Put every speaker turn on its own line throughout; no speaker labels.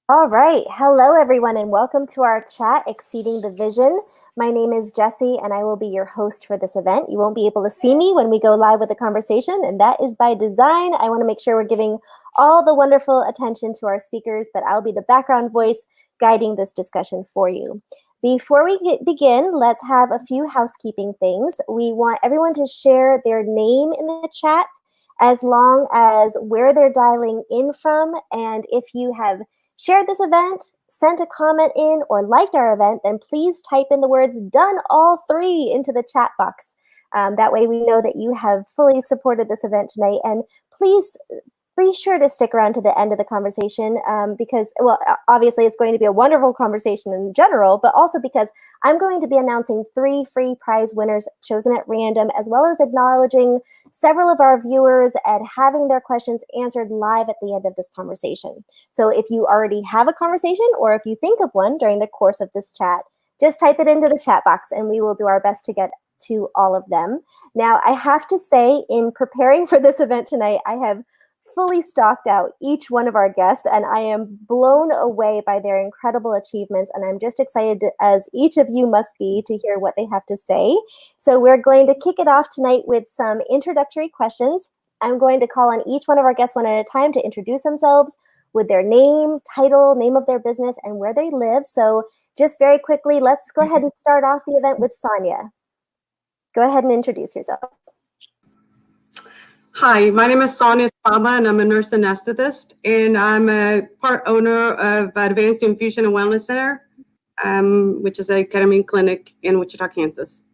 All right. Hello, everyone, and welcome to our chat, Exceeding the Vision. My name is Jessie, and I will be your host for this event. You won't be able to see me when we go live with the conversation, and that is by design. I want to make sure we're giving all the wonderful attention to our speakers, but I'll be the background voice guiding this discussion for you. Before we begin, let's have a few housekeeping things. We want everyone to share their name in the chat as long as where they're dialing in from, and if you have shared this event, sent a comment in, or liked our event, then please type in the words "done all three" into the chat box. That way we know that you have fully supported this event tonight. And please be sure to stick around to the end of the conversation because, well, obviously it's going to be a wonderful conversation in general, but also because I'm going to be announcing 3 free prize winners chosen at random, as well as acknowledging several of our viewers and having their questions answered live at the end of this conversation. So if you already have a conversation or if you think of one during the course of this chat, just type it into the chat box and we will do our best to get to all of them. Now, I have to say, in preparing for this event tonight, I have fully stalked out each one of our guests, and I am blown away by their incredible achievements. And I'm just excited, as each of you must be, to hear what they have to say. So we're going to kick it off tonight with some introductory questions. I'm going to call on each one of our guests one at a time to introduce themselves with their name, title, name of their business, and where they live. So just very quickly, let's go ahead and start off the event with Sonia. Go ahead and introduce yourself.
Hi, my name is Sonia Saba, and I'm a nurse anesthetist, and I'm a part owner of Advanced Infusion and Wellness Center, which is a ketamine clinic in Wichita, Kansas.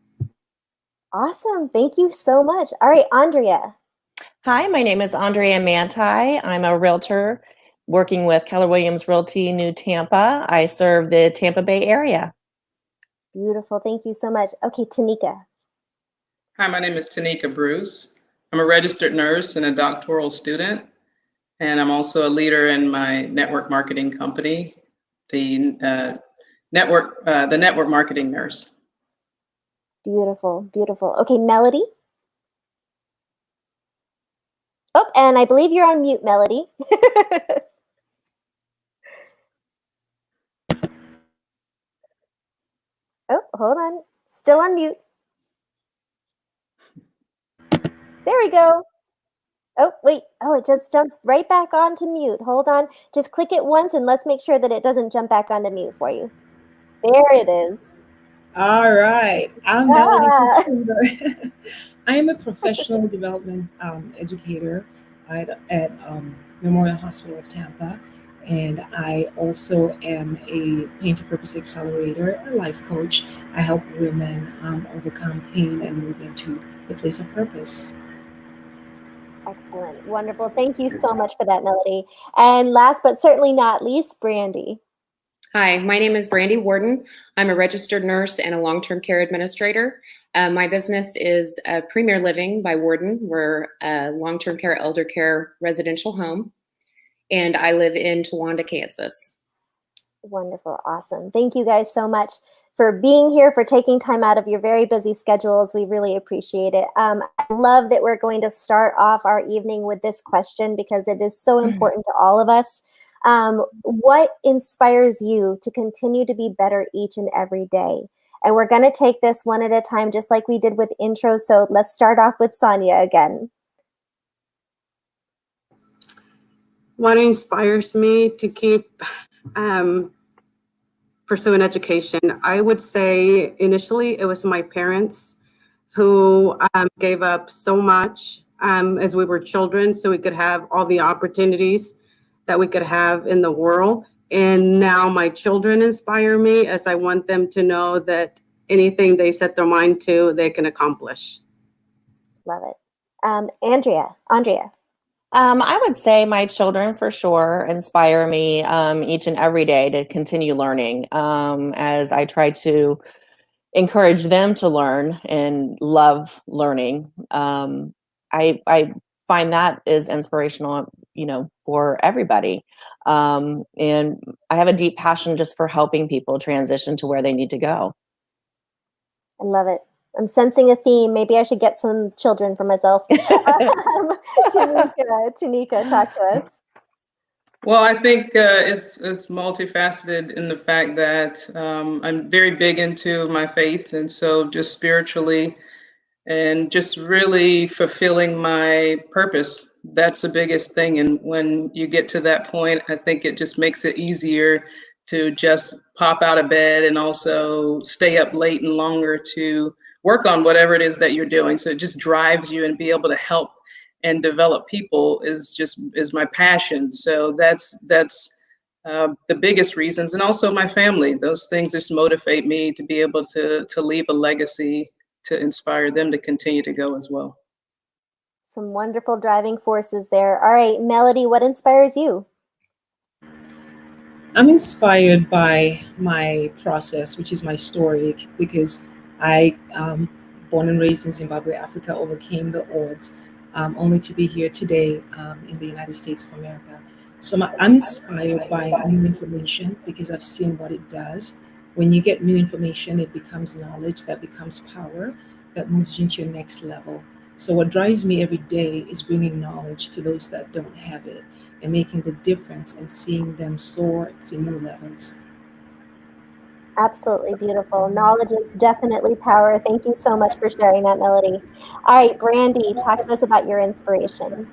Awesome. Thank you so much. All right, Andrea.
Hi, my name is Andrea Manti. I'm a realtor working with Keller Williams Realty New Tampa. I serve the Tampa Bay area.
Beautiful. Thank you so much. Okay, Tanika.
Hi, my name is Tanika Bruce. I'm a registered nurse and a doctoral student, and I'm also a leader in my network marketing company, the network marketing nurse.
Beautiful, beautiful. Okay, Melody. Oh, and I believe you're on mute, Melody. Oh, hold on. Still on mute. There we go. Oh, wait. Oh, it just jumps right back onto mute. Hold on. Just click it once and let's make sure that it doesn't jump back onto mute for you. There it is.
All right. I'm Melody. I am a professional development educator at Memorial Hospital of Tampa. And I also am a Pain to Purpose Accelerator, a life coach. I help women overcome pain and move into the place of purpose.
Excellent. Wonderful. Thank you so much for that, Melody. And last but certainly not least, Brandy.
Hi, my name is Brandy Warden. I'm a registered nurse and a long-term care administrator. My business is Premier Living by Warden. We're a long-term care, elder care residential home, and I live in Towanda, Kansas.
Wonderful. Awesome. Thank you guys so much for being here, for taking time out of your very busy schedules. We really appreciate it. I love that we're going to start off our evening with this question because it is so important to all of us. What inspires you to continue to be better each and every day? And we're going to take this one at a time, just like we did with intros. So let's start off with Sonia again.
What inspires me to keep pursuing education? I would say initially it was my parents who gave up so much as we were children so we could have all the opportunities that we could have in the world. And now my children inspire me as I want them to know that anything they set their mind to, they can accomplish.
Love it. Andrea.
I would say my children for sure inspire me each and every day to continue learning as I try to encourage them to learn and love learning. I find that is inspirational, for everybody. And I have a deep passion just for helping people transition to where they need to go.
I love it. I'm sensing a theme. Maybe I should get some children for myself. Tanika, talk to us.
Well, I think it's multifaceted in the fact that I'm very big into my faith, and so just spiritually and just really fulfilling my purpose. That's the biggest thing. And when you get to that point, I think it just makes it easier to just pop out of bed and also stay up late and longer to work on whatever it is that you're doing. So it just drives you, and be able to help and develop people is my passion. So that's the biggest reasons, and also my family. Those things just motivate me to be able to leave a legacy to inspire them to continue to go as well.
Some wonderful driving forces there. All right, Melody, what inspires you?
I'm inspired by my process, which is my story, because I, born and raised in Zimbabwe, Africa, overcame the odds, only to be here today in the United States of America. So I'm inspired by new information because I've seen what it does. When you get new information, it becomes knowledge that becomes power that moves you into your next level. So what drives me every day is bringing knowledge to those that don't have it, and making the difference and seeing them soar to new levels.
Absolutely beautiful. Knowledge is definitely power. Thank you so much for sharing that, Melody. All right, Brandy, talk to us about your inspiration.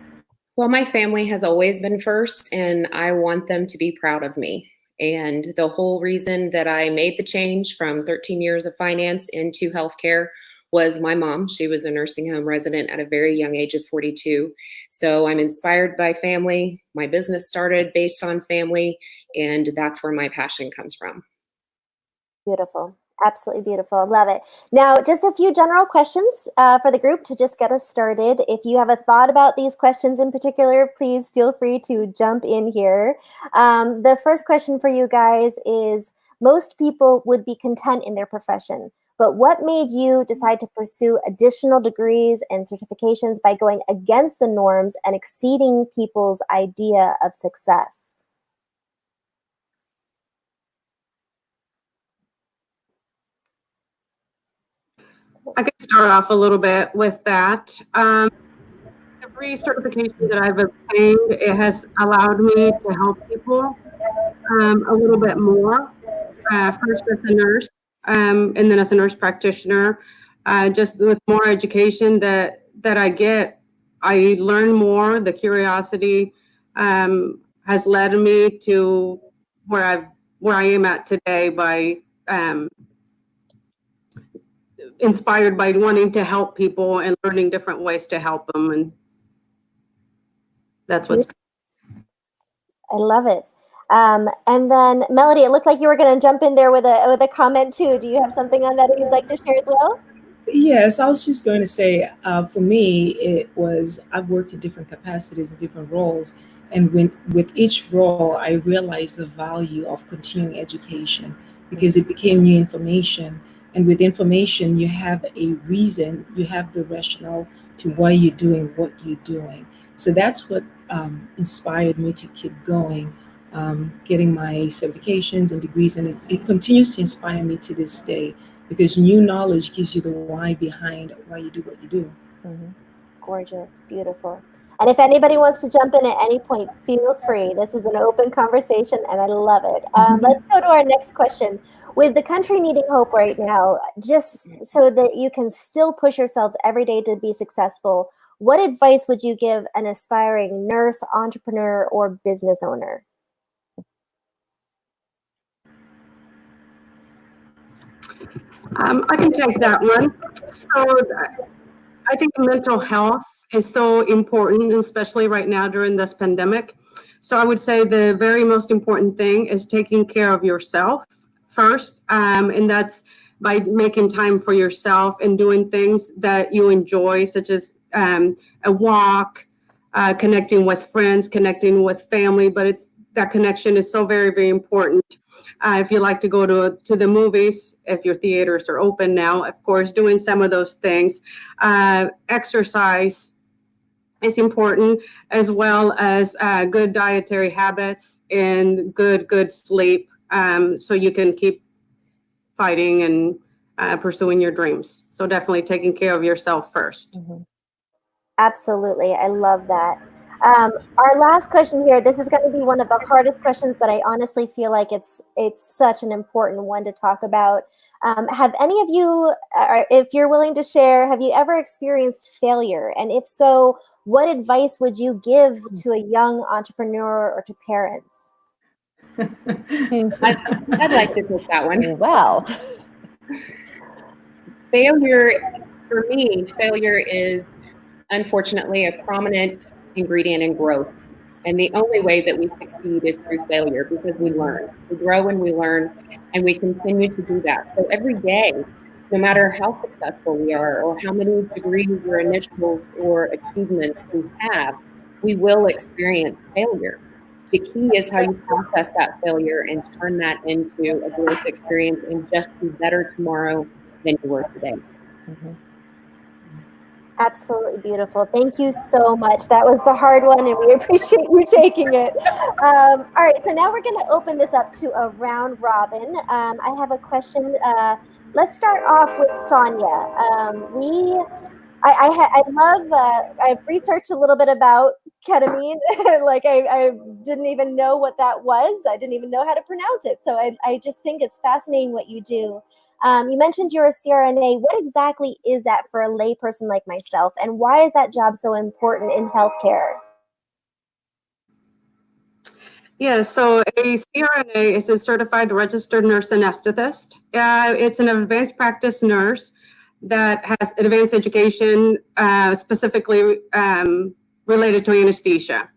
Well, my family has always been first, and I want them to be proud of me. And the whole reason that I made the change from 13 years of finance into healthcare was my mom. She was a nursing home resident at a very young age of 42. So I'm inspired by family. My business started based on family, and that's where my passion comes from.
Beautiful. Absolutely beautiful. Love it. Now, just a few general questions for the group to just get us started. If you have a thought about these questions in particular, please feel free to jump in here. The first question for you guys is, most people would be content in their profession, but what made you decide to pursue additional degrees and certifications by going against the norms and exceeding people's idea of success?
I could start off a little bit with that. Every certification that I've obtained, it has allowed me to help people a little bit more. First as a nurse, and then as a nurse practitioner. Just with more education that I get, I learn more. The curiosity has led me to where I am at today by inspired by wanting to help people and learning different ways to help them, and that's what's.
I love it. And then Melody, it looked like you were going to jump in there with a comment too. Do you have something on that you'd like to share as well?
Yes, I was just going to say, for me, it was, I've worked in different capacities and different roles. And with each role, I realized the value of continuing education, because it became new information. And with information, you have a reason, you have the rationale to why you're doing what you're doing. So that's what inspired me to keep going, getting my certifications and degrees. And it continues to inspire me to this day, because new knowledge gives you the why behind why you do what you do.
Mm-hmm. Gorgeous, beautiful. And if anybody wants to jump in at any point, feel free. This is an open conversation, and I love it. Let's go to our next question. With the country needing hope right now, just so that you can still push yourselves every day to be successful, what advice would you give an aspiring nurse, entrepreneur, or business owner?
I can take that one. So I think mental health is so important, especially right now during this pandemic. So I would say the very most important thing is taking care of yourself first. And that's by making time for yourself and doing things that you enjoy, such as a walk, connecting with friends, connecting with family. But that connection is so very, very important. If you like to go to the movies, if your theaters are open now, of course, doing some of those things. Exercise is important, as well as good dietary habits and good sleep, so you can keep fighting and pursuing your dreams. So definitely taking care of yourself first.
Mm-hmm. Absolutely. I love that. Our last question here, this is going to be one of the hardest questions, but I honestly feel like it's such an important one to talk about. Have any of you, if you're willing to share, have you ever experienced failure? And if so, what advice would you give to a young entrepreneur or to parents?
I'd like to take that one.
Well,
Failure, for me, failure is unfortunately a prominent ingredient in growth. And the only way that we succeed is through failure, because we learn. We grow and we learn, and we continue to do that. So every day, no matter how successful we are or how many degrees or initials or achievements we have, we will experience failure. The key is how you process that failure and turn that into a growth experience and just be better tomorrow than you were today.
mhm.
Absolutely beautiful. Thank you so much. That was the hard one, and we appreciate you taking it. All right, so now we're going to open this up to a round robin. I have a question. Let's start off with Sonia. I've researched a little bit about ketamine. Like I didn't even know what that was. I didn't even know how to pronounce it. So I just think it's fascinating what you do. You mentioned you're a CRNA. What exactly is that for a layperson like myself? And why is that job so important in healthcare?
Yeah, so a CRNA is a certified registered nurse anesthetist. It's an advanced practice nurse that has advanced education specifically related to anesthesia.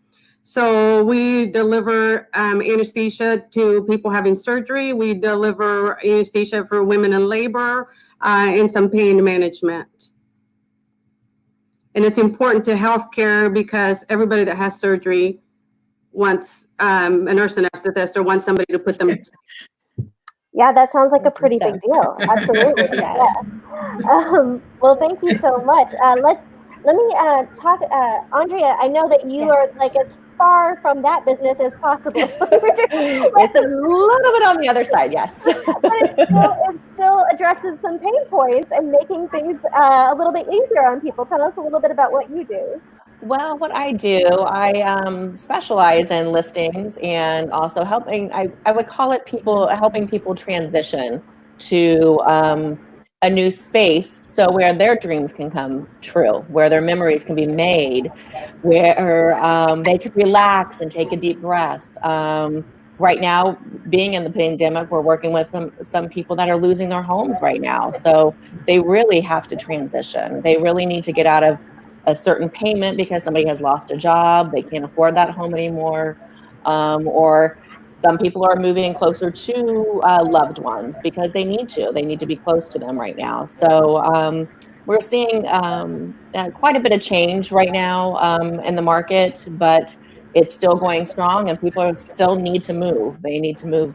So we deliver anesthesia to people having surgery. We deliver anesthesia for women in labor and some pain management. And it's important to healthcare because everybody that has surgery wants a nurse anesthetist or wants somebody to put them.
Yeah, that sounds like a pretty big deal. Absolutely. Yeah. Well, thank you so much. Let me talk, Andrea. I know that you are like as far from that business as possible.
It's a little bit on the other side, yes.
But it still addresses some pain points and making things a little bit easier on people. Tell us a little bit about what you do.
Well, what I do, I specialize in listings and also helping, I would call it helping people transition to a new space, so where their dreams can come true, where their memories can be made, where they can relax and take a deep breath. Right now, being in the pandemic, we're working with some people that are losing their homes right now. So they really have to transition. They really need to get out of a certain payment because somebody has lost a job, they can't afford that home anymore, or some people are moving closer to loved ones because they need to be close to them right now. So we're seeing quite a bit of change right now in the market, but it's still going strong and people still need to move. They need to move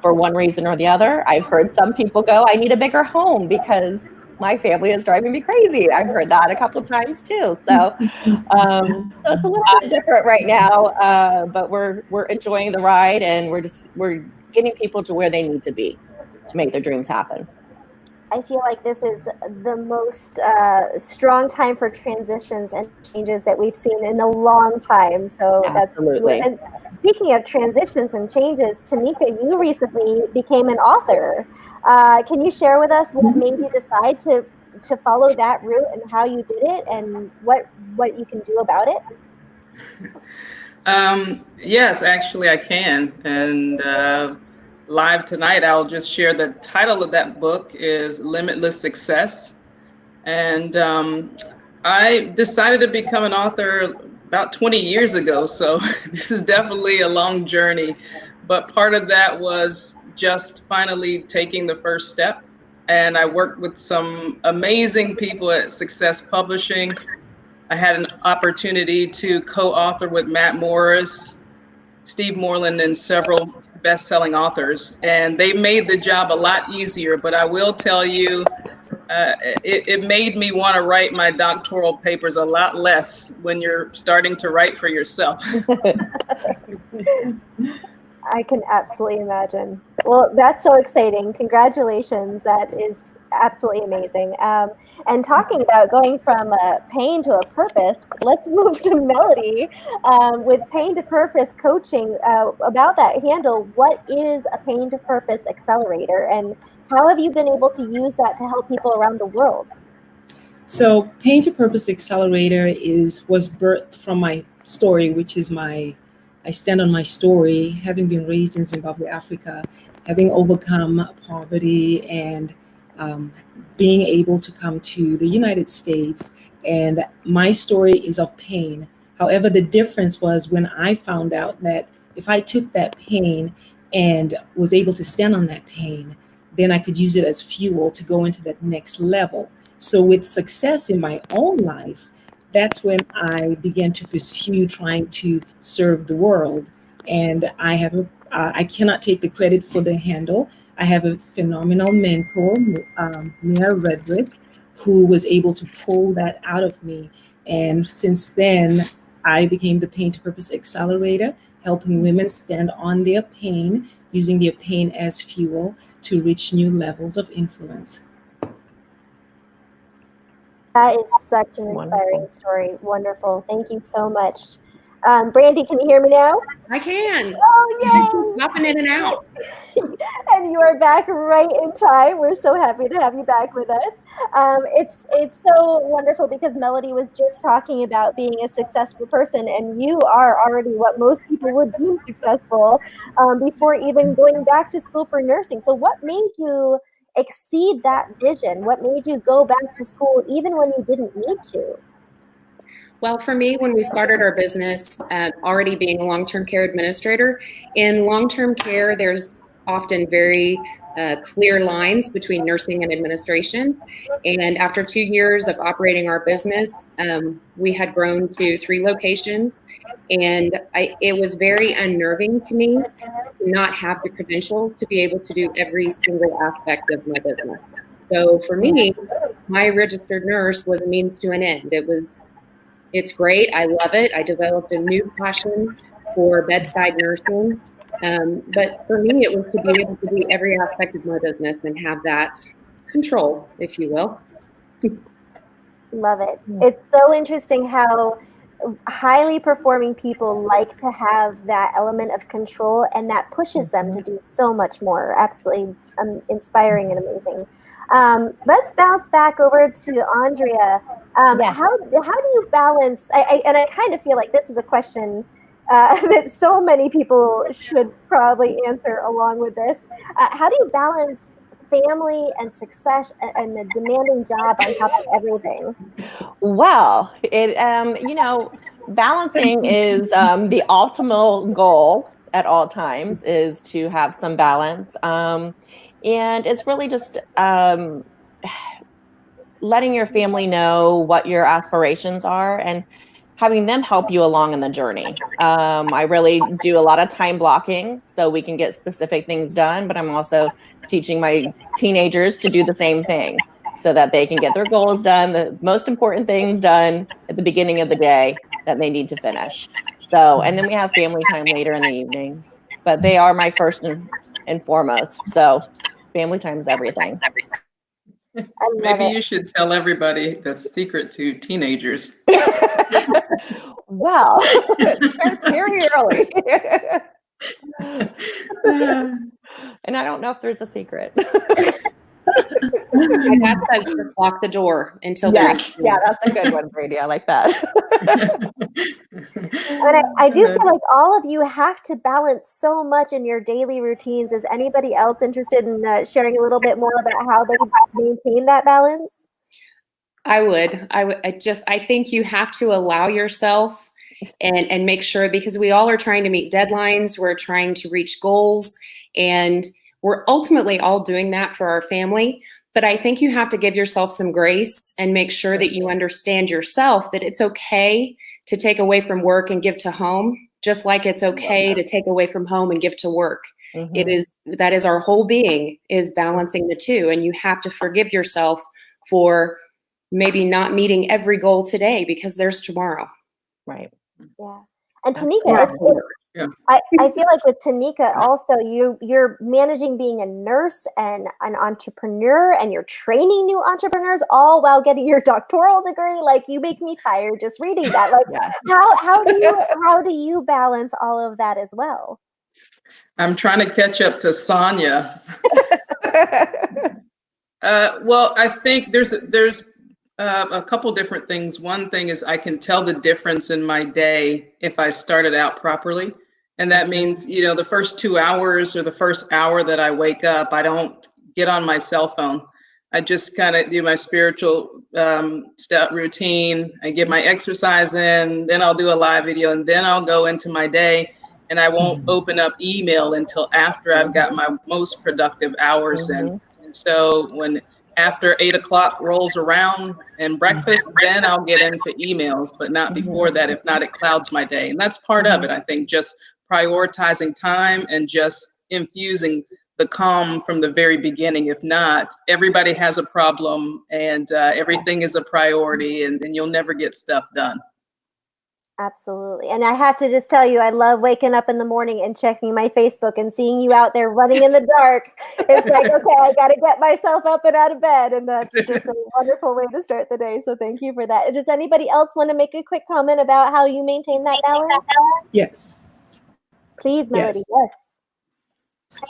for one reason or the other. I've heard some people go, I need a bigger home because my family is driving me crazy. I've heard that a couple of times too. So, so it's a little bit different right now, but we're enjoying the ride and we're getting people to where they need to be to make their dreams happen.
I feel like this is the most strong time for transitions and changes that we've seen in a long time. So
absolutely.
And speaking of transitions and changes, Tanika, you recently became an author. Can you share with us what made you decide to follow that route and how you did it and what you can do about it?
Yes, actually I can. And live tonight, I'll just share the title of that book is Limitless Success. And I decided to become an author about 20 years ago. So this is definitely a long journey. But part of that was just finally taking the first step. And I worked with some amazing people at Success Publishing. I had an opportunity to co-author with Matt Morris, Steve Moreland, and several best-selling authors. And they made the job a lot easier, but I will tell you, it made me want to write my doctoral papers a lot less when you're starting to write for yourself.
I can absolutely imagine. Well, that's so exciting. Congratulations. That is absolutely amazing. And talking about going from pain to a purpose, let's move to Melody with Pain to Purpose coaching. About that handle, what is a Pain to Purpose accelerator, and how have you been able to use that to help people around the world?
So Pain to Purpose Accelerator was birthed from my story, which is I stand on my story, having been raised in Zimbabwe, Africa, having overcome poverty and being able to come to the United States. And my story is of pain. However, the difference was when I found out that if I took that pain and was able to stand on that pain, then I could use it as fuel to go into that next level. So with success in my own life, that's when I began to pursue trying to serve the world. And I cannot take the credit for the handle. I have a phenomenal mentor, Mia Redrick, who was able to pull that out of me. And since then, I became the Pain to Purpose Accelerator, helping women stand on their pain, using their pain as fuel to reach new levels of influence.
That is such an inspiring story. Wonderful. Thank you so much. Brandy, can you hear me now?
I can.
Oh, yay!
Popping in and out.
And you are back right in time. We're so happy to have you back with us. It's so wonderful because Melody was just talking about being a successful person, and you are already what most people would deem successful before even going back to school for nursing. So what made you exceed that vision? What made you go back to school even when you didn't need to?
Well, for me, when we started our business, already being a long-term care administrator, in long-term care, there's often very clear lines between nursing and administration. And after 2 years of operating our business, we had grown to 3 locations. And it was very unnerving to me to not have the credentials to be able to do every single aspect of my business. So for me, my registered nurse was a means to an end. It's great. I love it. I developed a new passion for bedside nursing. But for me, it was to be able to do every aspect of my business and have that control, if you will.
Love it. It's so interesting how highly performing people like to have that element of control, and that pushes them to do so much more. Absolutely inspiring and amazing. Let's bounce back over to Andrea.
Yes.
How do you balance? And I kind of feel like this is a question that so many people should probably answer along with this. How do you balance family and success and a demanding job on top of everything?
Well, balancing is the optimal goal at all times, is to have some balance. And it's really just letting your family know what your aspirations are and having them help you along in the journey. I really do a lot of time blocking so we can get specific things done, but I'm also teaching my teenagers to do the same thing so that they can get their goals done, the most important things done at the beginning of the day that they need to finish. So, and then we have family time later in the evening, but they are my first and foremost. So family time is everything.
Maybe you should tell everybody the secret to teenagers.
Well, it's very early. And I don't know if there's a secret.
My dad says just lock the door until
Yeah,
there's
that's a good one, Brady. I like that.
And I do feel like all of you have to balance so much in your daily routines. Is anybody else interested in sharing a little bit more about how they maintain that balance?
I think you have to allow yourself and make sure, because we all are trying to meet deadlines, we're trying to reach goals, and we're ultimately all doing that for our family. But I think you have to give yourself some grace and make sure that you understand yourself, that it's okay to take away from work and give to home, just like it's okay to take away from home and give to work. Mm-hmm. That is our whole being, is balancing the two. And you have to forgive yourself for maybe not meeting every goal today because there's tomorrow.
Right.
Yeah. And Tanika, I feel like with Tanika also, you're managing being a nurse and an entrepreneur, and you're training new entrepreneurs all while getting your doctoral degree. Like, you make me tired just reading that. Like,
Yes.
how do you balance all of that as well?
I'm trying to catch up to Sonia. Well, I think there's a couple different things. One thing is I can tell the difference in my day if I started out properly. And that means, the first 2 hours or the first hour that I wake up, I don't get on my cell phone. I just kind of do my spiritual step routine. I get my exercise in, then I'll do a live video, and then I'll go into my day. And I won't open up email until after I've got my most productive hours in. And so after 8 o'clock rolls around and breakfast, then I'll get into emails, but not before that. If not, it clouds my day. And that's part of it. I think just prioritizing time and just infusing the calm from the very beginning. If not, everybody has a problem, and everything is a priority, and then you'll never get stuff done.
Absolutely. And I have to just tell you, I love waking up in the morning and checking my Facebook and seeing you out there running in the dark. It's like, okay, I got to get myself up and out of bed. And that's just a wonderful way to start the day. So thank you for that. Does anybody else want to make a quick comment about how you maintain that balance?
Yes.
Please, Melody. Yes.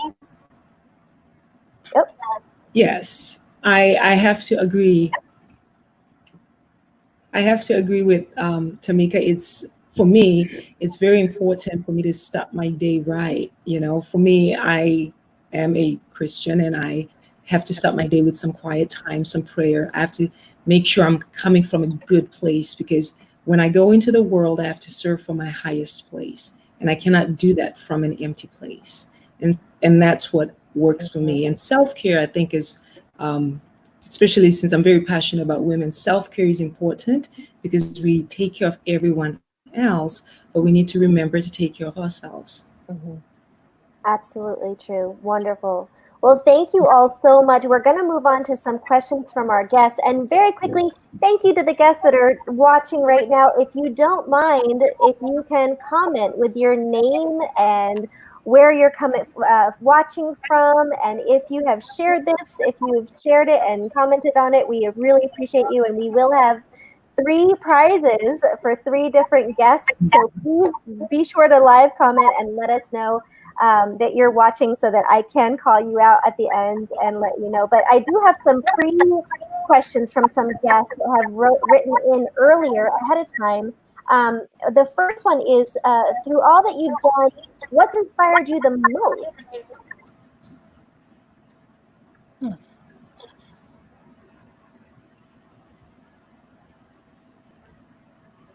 Oh.
Yes. I have to agree. I have to agree with Tamika. For me, it's very important for me to start my day right. For me, I am a Christian, and I have to start my day with some quiet time, some prayer. I have to make sure I'm coming from a good place, because when I go into the world, I have to serve from my highest place, and I cannot do that from an empty place. And that's what works for me. And self-care, I think, is especially since I'm very passionate about women, self-care is important, because we take care of everyone else, but we need to remember to take care of ourselves.
Absolutely true. Wonderful. Well, thank you all so much. We're going to move on to some questions from our guests. And very quickly, thank you to the guests that are watching right now. If you don't mind, if you can comment with your name and where you're watching from, and if you have shared this, if you've shared it and commented on it, we really appreciate you. And we will have 3 prizes for 3 different guests. So please be sure to live comment and let us know that you're watching, so that I can call you out at the end and let you know. But I do have some questions from some guests that have written in earlier ahead of time. The first one is, through all that you've done, what's inspired you the most?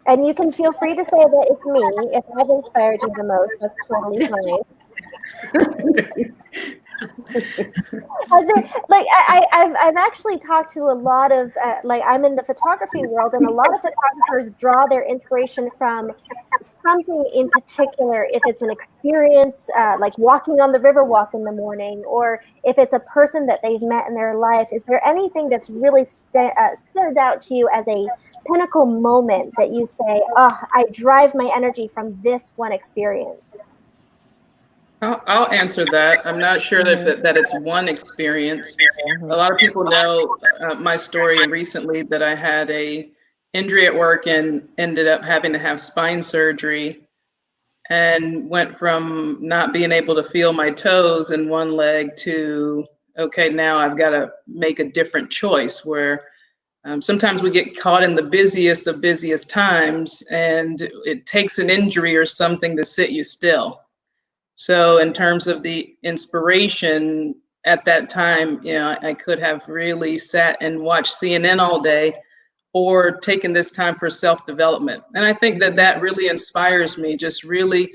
And you can feel free to say that it's me. If I've inspired you the most, that's totally fine. I've actually talked to a lot of I'm in the photography world, and a lot of photographers draw their inspiration from something in particular. If it's an experience, like walking on the Riverwalk in the morning, or if it's a person that they've met in their life. Is there anything that's really stood out to you as a pinnacle moment that you say, oh, I drive my energy from this one experience?
I'll answer that. I'm not sure that it's one experience. A lot of people know my story, and recently that I had a injury at work and ended up having to have spine surgery, and went from not being able to feel my toes in one leg to, okay, now I've got to make a different choice, where sometimes we get caught in the busiest of busiest times, and it takes an injury or something to sit you still. So in terms of the inspiration at that time, I could have really sat and watched CNN all day, or taken this time for self-development. And I think that really inspires me, just really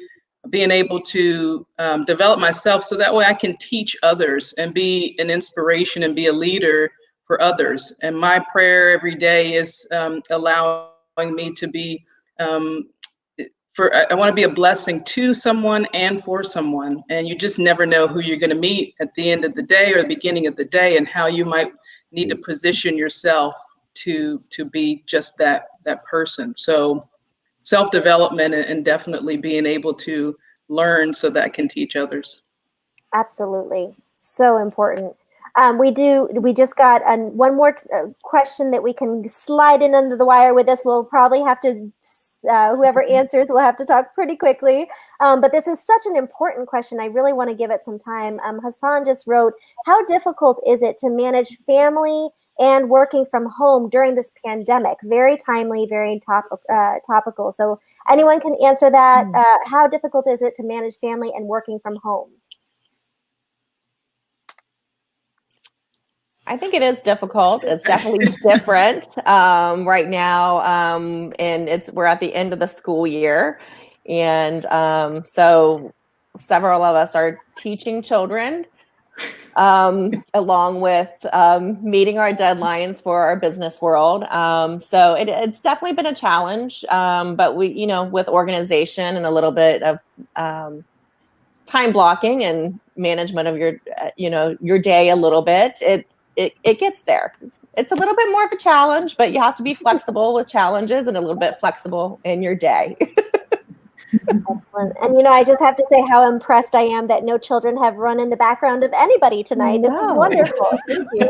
being able to develop myself, so that way I can teach others and be an inspiration and be a leader for others. And my prayer every day is allowing me to be I want to be a blessing to someone and for someone. And you just never know who you're going to meet at the end of the day or the beginning of the day, and how you might need to position yourself to be just that person. So self-development, and definitely being able to learn so that I can teach others.
Absolutely. So important. We just got one more question that we can slide in under the wire with this. We'll probably have to, whoever answers will have to talk pretty quickly. But this is such an important question. I really want to give it some time. Hassan just wrote, how difficult is it to manage family and working from home during this pandemic? Very timely, very topical. So anyone can answer that. How difficult is it to manage family and working from home?
I think it is difficult. It's definitely different right now, and we're at the end of the school year, and so several of us are teaching children, along with meeting our deadlines for our business world. So it's definitely been a challenge, but we, with organization and a little bit of time blocking and management of your day a little bit, it gets there. It's a little bit more of a challenge, but you have to be flexible with challenges and a little bit flexible in your day.
Excellent. And I just have to say how impressed I am that no children have run in the background of anybody tonight. This is wonderful. Thank you.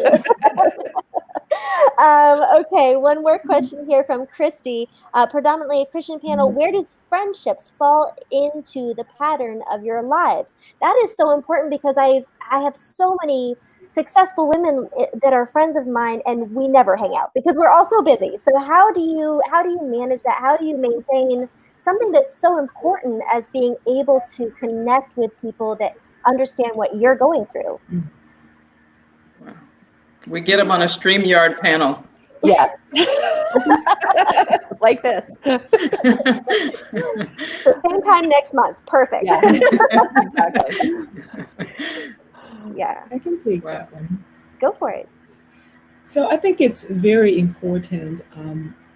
Okay, one more question here from Christy. Predominantly a Christian panel. Where do friendships fall into the pattern of your lives? That is so important because I have so many successful women that are friends of mine, and we never hang out because we're all so busy. So how do you manage that? How do you maintain something that's so important as being able to connect with people that understand what you're going through?
Wow. We get them on a StreamYard panel.
Yes. Like this.
So same time next month. Perfect.
Yeah. Exactly.
Yeah.
I can take that one.
Go for it.
So I think it's very important,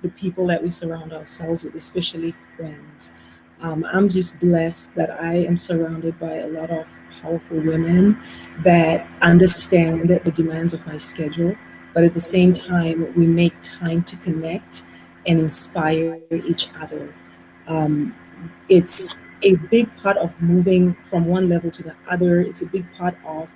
the people that we surround ourselves with, especially friends. I'm just blessed that I am surrounded by a lot of powerful women that understand the demands of my schedule, but at the same time, we make time to connect and inspire each other. It's a big part of moving from one level to the other. It's a big part of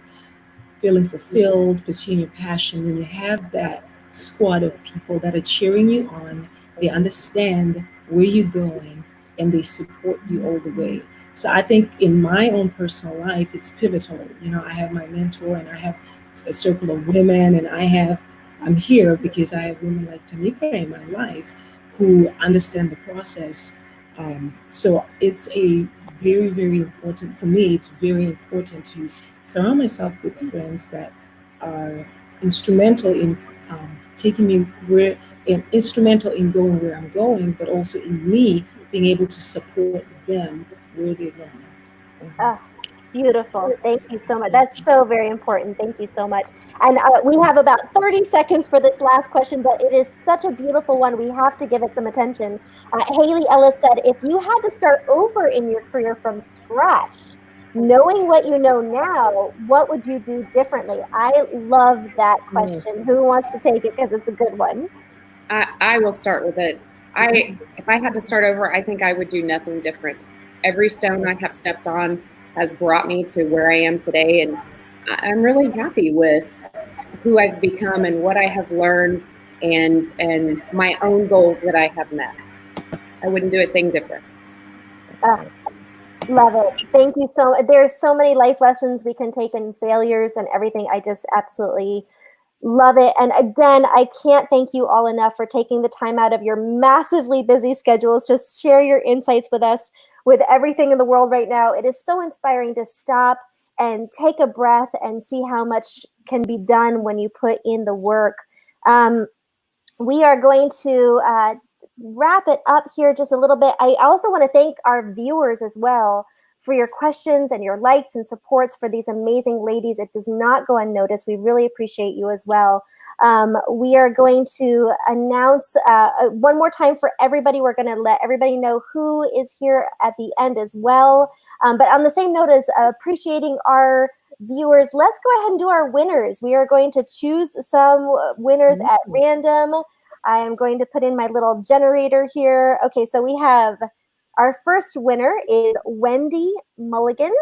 feeling fulfilled, pursuing your passion. When you have that squad of people that are cheering you on, they understand where you're going and they support you all the way. So I think in my own personal life, it's pivotal. I have my mentor and I have a circle of women, and I'm here because I have women like Tamika in my life who understand the process. So it's a very, very important, for me, it's very important to surround myself with friends that are instrumental in taking me instrumental in going where I'm going, but also in me being able to support them where they're going.
Oh, beautiful. Thank you so much. That's so very important. Thank you so much. And we have about 30 seconds for this last question, but it is such a beautiful one. We have to give it some attention. Haley Ellis said, if you had to start over in your career from scratch, knowing what you know now, what would you do differently? I love that question. Who wants to take it? Because it's a good one.
I will start with it. If I had to start over, I think I would do nothing different. Every stone I have stepped on has brought me to where I am today, and I'm really happy with who I've become and what I have learned and my own goals that I have met. I wouldn't do a thing different.
Love it. Thank you so much. There's so many life lessons we can take in failures and everything. I just absolutely love it. And again, I can't thank you all enough for taking the time out of your massively busy schedules to share your insights with us with everything in the world right now. It is so inspiring to stop and take a breath and see how much can be done when you put in the work. We are going to wrap it up here just a little bit. I also want to thank our viewers as well for your questions and your likes and supports for these amazing ladies. It does not go unnoticed. We really appreciate you as well. We are going to announce one more time for everybody. We're going to let everybody know who is here at the end as well. But on the same note as appreciating our viewers, let's go ahead and do our winners. We are going to choose some winners at random. I am going to put in my little generator here. Okay, so we have Our first winner is Wendy Mulligan.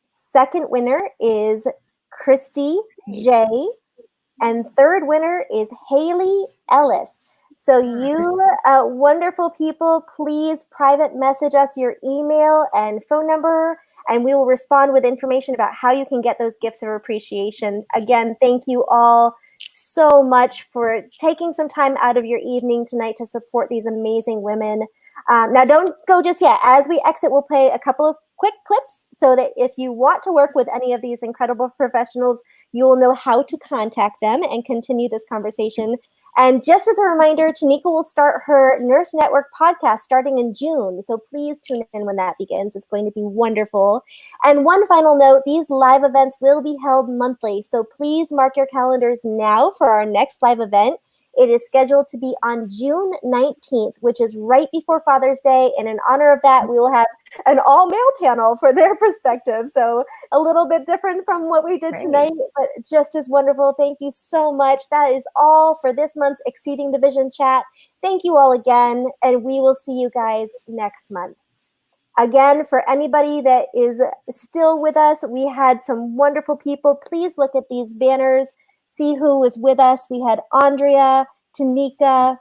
Second winner is Christy J. And third winner is Haley Ellis. So you wonderful people, please private message us your email and phone number, and we will respond with information about how you can get those gifts of appreciation. Again, thank you all so much for taking some time out of your evening tonight to support these amazing women. Now, don't go just yet. As we exit, we'll play a couple of quick clips so that if you want to work with any of these incredible professionals, you will know how to contact them and continue this conversation. And just as a reminder, Tanika will start her Nurse Network podcast starting in June. So please tune in when that begins. It's going to be wonderful. And one final note, these live events will be held monthly. So please mark your calendars now for our next live event. It is scheduled to be on June 19th, which is right before Father's Day. And in honor of that, we will have an all-male panel for their perspective. So a little bit different from what we did tonight, but just as wonderful. Thank you so much. That is all for this month's Exceeding the Vision chat. Thank you all again, and we will see you guys next month. Again, for anybody that is still with us, we had some wonderful people. Please look at these banners. See who was with us. We had Andrea, Tanika,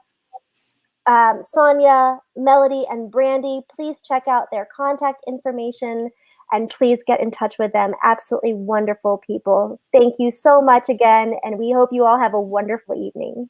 Sonia, Melody, and Brandy. Please check out their contact information and please get in touch with them. Absolutely wonderful people. Thank you so much again, and we hope you all have a wonderful evening.